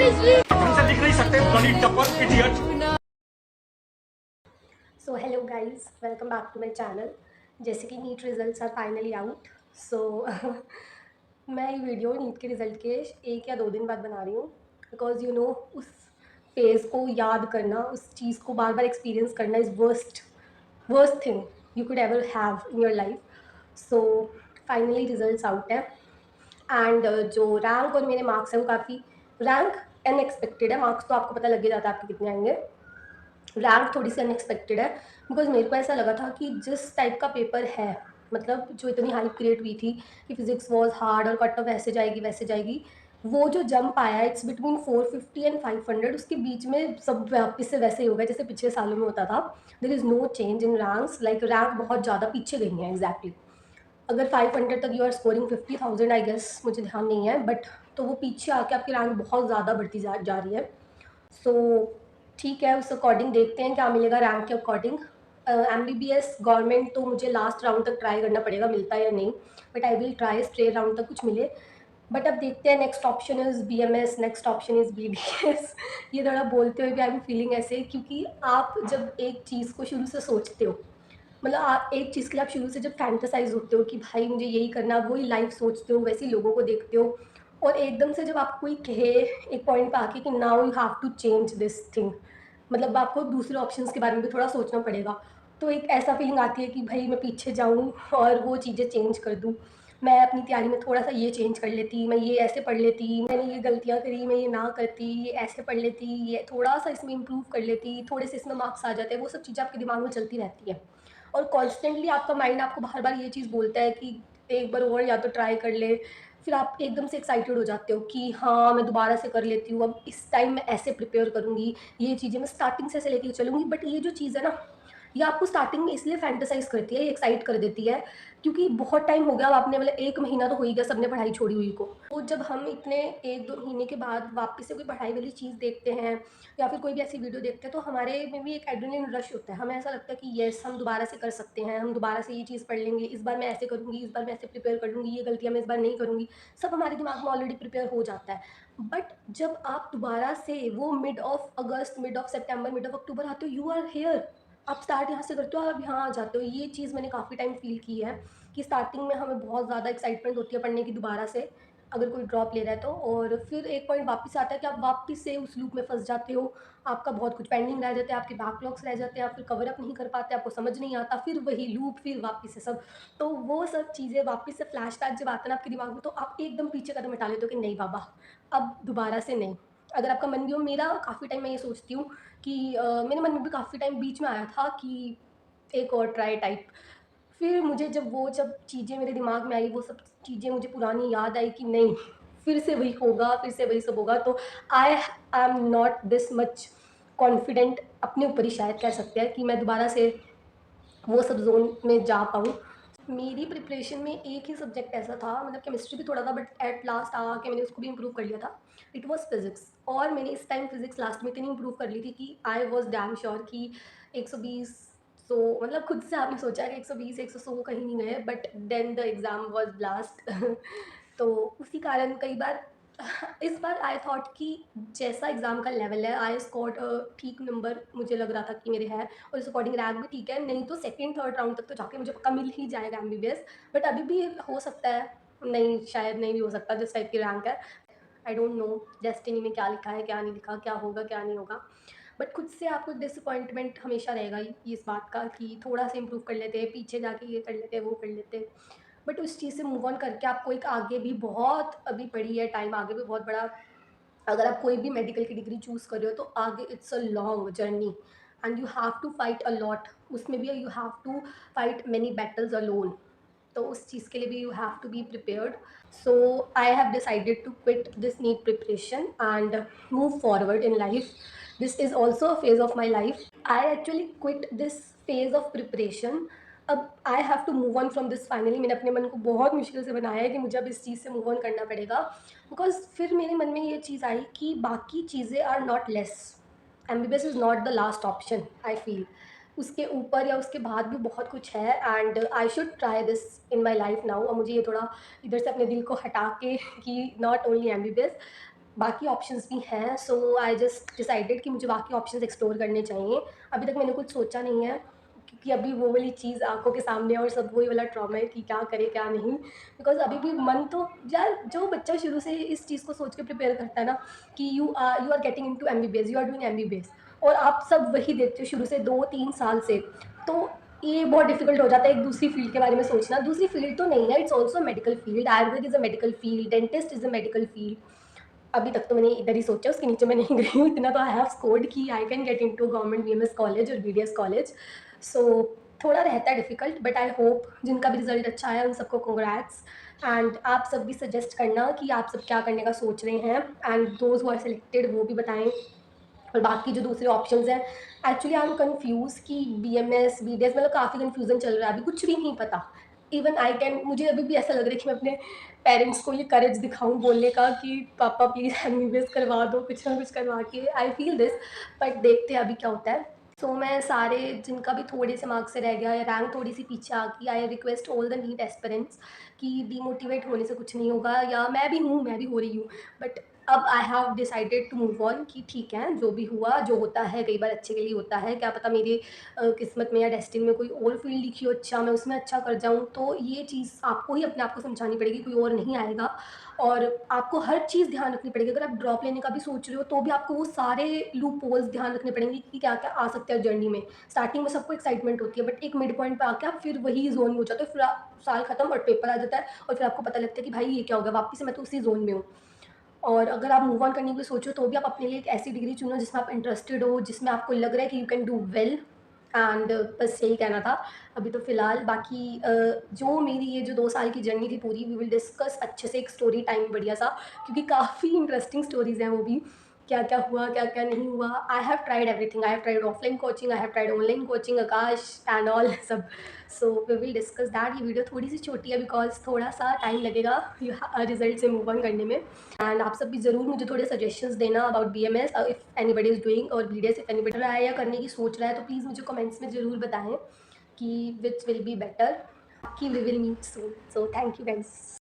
तुमसे लिख नहीं सकते bloody topper idiot. So hello guys, welcome back to my channel. जैसे कि NEET results are finally out, so मैं ये वीडियो नीट के रिज़ल्ट के 1 या 2 दिन बाद बना रही हूँ, बिकॉज यू नो उस फेज़ को याद करना, उस चीज़ को बार बार एक्सपीरियंस करना is worst thing you could ever have in your life. So finally results out है एंड जो रैंक और मेरे मार्क्स हैं वो काफ़ी, रैंक अनएक्सपेक्टेड है, मार्क्स तो आपको पता लग ही जाता है आपके कितने आएंगे। रैंक थोड़ी सी अनएक्सपेक्टेड है, बिकॉज मेरे को ऐसा लगा था कि जिस टाइप का पेपर है, मतलब जो इतनी हाइप क्रिएट हुई थी कि फिजिक्स वॉज हार्ड और कट ऑफ ऐसे जाएगी वैसे जाएगी, वो जो जंप आया इट्स बिटवीन 450 एंड 500, उसके बीच में सब वापस से वैसे ही होगा जैसे पिछले सालों में होता था। There is no change in ranks, like rank बहुत ज़्यादा पीछे गई है एग्जैक्टली। अगर 500 तक you are scoring 50,000, I guess, मुझे ध्यान नहीं है, बट तो वो पीछे आके आपकी रैंक बहुत ज़्यादा बढ़ती जा रही है। सो ठीक है, उस अकॉर्डिंग देखते हैं क्या मिलेगा रैंक के अकॉर्डिंग। एमबीबीएस गवर्नमेंट तो मुझे लास्ट राउंड तक ट्राई करना पड़ेगा मिलता है या नहीं, but I will try straight round तक कुछ मिले। बट अब देखते हैं, next option is BMS, next option is BDS. ये थोड़ा बोलते हुए भी आई एम फीलिंग ऐसे, क्योंकि आप जब एक चीज़ को शुरू से सोचते हो, मतलब आप एक चीज़ के लिए आप शुरू से जब फैंटेसाइज होते हो कि भाई मुझे यही करना, वही लाइफ सोचते हो, वैसे ही लोगों को देखते हो, और एकदम से जब आपको कोई कहे एक पॉइंट पे आके कि now you have to change this thing, मतलब आपको दूसरे ऑप्शंस के बारे में भी थोड़ा सोचना पड़ेगा, तो एक ऐसा फीलिंग आती है कि भाई मैं पीछे जाऊँ और वो चीज़ें चेंज कर दूँ। मैं अपनी तैयारी में थोड़ा सा ये चेंज कर लेती, मैं ये ऐसे पढ़ लेती, मैंने ये गलतियाँ करी, मैं ये ना करती, ये ऐसे पढ़ लेती, ये थोड़ा सा इसमें इम्प्रूव कर लेती, थोड़े से इसमें मार्क्स आ जाते हैं, वो सब चीज़ें आपके दिमाग में चलती रहती है। और कॉन्स्टेंटली आपका माइंड आपको बार बार ये चीज़ बोलता है कि एक बार और या तो ट्राई कर ले, फिर आप एकदम से एक्साइटेड हो जाते हो कि हाँ मैं दोबारा से कर लेती हूँ, अब इस टाइम मैं ऐसे प्रिपेयर करूँगी, ये चीज़ें मैं स्टार्टिंग से ऐसे लेके चलूँगी। बट ये जो चीज़ है ना, ये आपको स्टार्टिंग में इसलिए फैंटेसाइज करती है, ये एक्साइट कर देती है, क्योंकि बहुत टाइम हो गया, अब आपने मतलब 1 महीना तो हो ही गया सबने पढ़ाई छोड़ी हुई को। तो जब हम इतने 1-2 महीने के बाद वापस से कोई पढ़ाई वाली चीज़ देखते हैं या फिर कोई भी ऐसी वीडियो देखते हैं, तो हमारे में भी एक एड्रेनलिन रश होता है, हमें ऐसा लगता है कि येस हम दोबारा से कर सकते हैं, हम दोबारा से ये चीज़ पढ़ लेंगे, इस बार मैं ऐसे करूँगी, इस बार मैं ऐसे प्रिपेयर कर लूँगी, ये गलतियाँ मैं इस बार नहीं करूँगी, सब हमारे दिमाग में ऑलरेडी प्रिपेयर हो जाता है। बट जब आप दोबारा से वो mid of August, mid of September, mid of October आते हो, यू आर हेयर, आप स्टार्ट यहाँ से करते हो, आप यहाँ आ जाते हो। ये चीज़ मैंने काफ़ी टाइम फ़ील की है कि स्टार्टिंग में हमें बहुत ज़्यादा एक्साइटमेंट होती है पढ़ने की दोबारा से, अगर कोई ड्रॉप ले रहा है तो, और फिर एक पॉइंट वापस आता है कि आप वापस से उस लूप में फँस जाते हो, आपका बहुत कुछ पेंडिंग रह जाता है, आपके बैकलॉग्स रह जाते हैं, आप फिर कवर अप नहीं कर पाते, आपको समझ नहीं आता, फिर वही लूप, फिर वापस से सब। तो वो सब चीज़ें वापस से फ्लैशबैक जब आता है ना आपके दिमाग में, तो आप एकदम पीछे कदम हटा लेते हो कि नहीं बाबा, अब दोबारा से नहीं। अगर आपका मन भी हो, मेरा काफ़ी टाइम मैं ये सोचती हूँ कि मेरे मन में भी काफ़ी टाइम बीच में आया था कि एक और ट्राई टाइप। फिर मुझे जब चीज़ें मेरे दिमाग में आई, वो सब चीज़ें मुझे पुरानी याद आई कि नहीं, फिर से वही होगा, फिर से वही सब होगा। तो I am not this much confident अपने ऊपर ही, शायद कह सकते हैं, कि मैं दोबारा से वो सब ज़ोन में जा पाऊँ। मेरी प्रिपरेशन में एक ही सब्जेक्ट ऐसा था, मतलब केमिस्ट्री भी थोड़ा था, बट एट लास्ट आके मैंने उसको भी इम्प्रूव कर लिया था। इट वाज़ फिज़िक्स, और मैंने इस टाइम फिज़िक्स लास्ट में इतनी इम्प्रूव कर ली थी कि आई वाज़ डैम श्योर कि 120, सो मतलब खुद से आपने सोचा कि 120 100 कहीं नहीं गए, but then the exam was blast. तो उसी कारण कई बार इस बार आई थॉट कि जैसा एग्ज़ाम का लेवल है, आई स्कोर्ड ठीक नंबर मुझे लग रहा था कि मेरे है, और इस अकॉर्डिंग रैंक भी ठीक है, नहीं तो सेकंड थर्ड राउंड तक तो जाके मुझे पक्का मिल ही जाएगा एमबीबीएस। बट अभी भी हो सकता है, नहीं शायद नहीं भी हो सकता, जिस टाइप की रैंक है। आई डोंट नो डेस्टिनी में क्या लिखा है, क्या नहीं लिखा, क्या होगा क्या नहीं होगा। बट खुद से आपको डिसअपॉइंटमेंट हमेशा रहेगा ही इस बात का कि थोड़ा सा इम्प्रूव कर लेते, पीछे जाके ये कर लेते, वो कर लेते। बट उस चीज़ से मूव ऑन करके आपको एक आगे भी बहुत अभी पड़ी है टाइम, आगे भी बहुत बड़ा, अगर आप कोई भी मेडिकल की डिग्री चूज़ कर रहे हो तो आगे it's a long journey and you have to fight a lot, उसमें भी you have to fight many battles alone. तो उस चीज़ के लिए भी you have to be prepared. So I have decided to quit this NEET preparation and move forward in life. This is also a phase of my life. I actually quit this phase of preparation. अब I have to move on from this finally. मैंने अपने मन को बहुत मुश्किल से बनाया है कि मुझे अब इस चीज़ से मूव ऑन करना पड़ेगा, बिकॉज फिर मेरे मन में ये चीज़ आई कि बाकी चीज़ें are not less, MBBS is not the last option I feel, उसके ऊपर या उसके बाद भी बहुत कुछ है and I should try this in my life now. और मुझे ये थोड़ा इधर से अपने दिल को हटा के कि नॉट ओनली एमबीबीएस, बाकी ऑप्शंस भी हैं, सो आई जस्ट डिसाइडेड कि मुझे बाकी ऑप्शंस एक्सप्लोर करने चाहिए। अभी तक मैंने कुछ सोचा नहीं है, क्योंकि अभी वो वाली चीज़ आँखों के सामने है और सब वही वाला ट्रॉमा है कि क्या करें, क्या नहीं। बिकॉज़ अभी भी मन तो, यार जो बच्चा शुरू से इस चीज़ को सोच के प्रिपेयर करता है ना कि you are getting into MBBS, you are doing MBBS, और आप सब वही देखते हो शुरू से 2-3 साल से, तो ये बहुत डिफ़िकल्ट हो जाता है एक दूसरी फ़ील्ड के बारे में सोचना। दूसरी फ़ील्ड तो नहीं है, it's also medical field, Ayurveda is a medical field, dentist is a medical field. अभी तक तो मैंने इधर ही सोचा, उसके नीचे मैं नहीं गई हूँ, इतना तो आई हैव स्कोर्ड कि I can get into government BMS college और बीडीएस कॉलेज। सो थोड़ा रहता है डिफ़िकल्ट, बट आई होप जिनका भी रिज़ल्ट अच्छा आया उन सबको कांग्रेट्स। एंड आप सब भी सजेस्ट करना कि आप सब क्या करने का सोच रहे हैं, and those who are selected वो भी बताएँ। और बाकी जो दूसरे ऑप्शंस हैं, एक्चुअली आई एम कन्फ्यूज़ कि बीएमएस, बीडीएस, मतलब काफ़ी कन्फ्यूज़न चल रहा है, अभी कुछ भी नहीं पता। इवन आई कैन, मुझे अभी भी ऐसा लग रहा है कि मैं अपने पेरेंट्स को ये करेज दिखाऊँ बोलने का कि पापा प्लीज़ एमबीबीएस करवा दो, कुछ ना कुछ करवा के, आई फील दिस, बट देखते हैं अभी क्या होता है। सो मैं सारे जिनका भी थोड़े से मार्क्स से रह गया या रैंक थोड़ी सी पीछे आ गई, I request all the NEET aspirants कि डीमोटिवेट होने से कुछ नहीं होगा, या मैं भी हूँ, मैं भी हो रही हूँ, बट अब I have decided to move on कि ठीक है, जो भी हुआ, जो होता है कई बार अच्छे के लिए होता है, क्या पता मेरी किस्मत में या डेस्टिनी में कोई और फील्ड लिखी हो अच्छा, मैं उसमें अच्छा कर जाऊँ, तो ये चीज़ आपको ही अपने आप को समझानी पड़ेगी, कोई और नहीं आएगा। और आपको हर चीज़ ध्यान रखनी पड़ेगी, अगर आप ड्रॉप लेने का भी सोच रहे हो तो भी आपको वो सारे लूप होल्स ध्यान रखने पड़ेंगे कि क्या क्या आ सकता है जर्नी में। स्टार्टिंग में सबको एक्साइटमेंट होती है, बट एक मिड पॉइंट पे आके आप फिर वही जोन में हो जाते हो, फिर साल खत्म और पेपर आ जाता है, और फिर आपको पता लगता है कि भाई ये क्या हो गया, वापस से मैं तो उसी जोन में हूँ। और अगर आप मूव ऑन करने की सोचो तो भी आप अपने लिए एक ऐसी डिग्री चुनो जिसमें आप इंटरेस्टेड हो, जिसमें आपको लग रहा है कि you can do well. And बस यही कहना था अभी तो फ़िलहाल। बाकी जो मेरी ये जो 2 साल की जर्नी थी पूरी, वी विल डिस्कस अच्छे से एक स्टोरी टाइम बढ़िया सा, क्योंकि काफ़ी इंटरेस्टिंग स्टोरीज़ हैं वो भी, क्या-क्या हुआ, क्या-क्या नहीं हुआ। I have tried everything, I have tried offline coaching, I have tried online coaching, Aakash and all सब। So we will discuss that. ये वीडियो थोड़ी-सी छोटी है बिकॉज़ थोड़ा-सा टाइम लगेगा रिज़ल्ट से मूव ऑन करने में। एंड आप सब भी ज़रूर मुझे थोड़े सजेशंस देना about BMS, if anybody is doing, और बीडीएस इफ़ एनीबॉडी कर रहा है या करने की सोच रहा है, तो प्लीज़ मुझे कमेंट्स में ज़रूर बताएँ कि विच विल बी बेटर। कि we will meet soon. So thank you guys.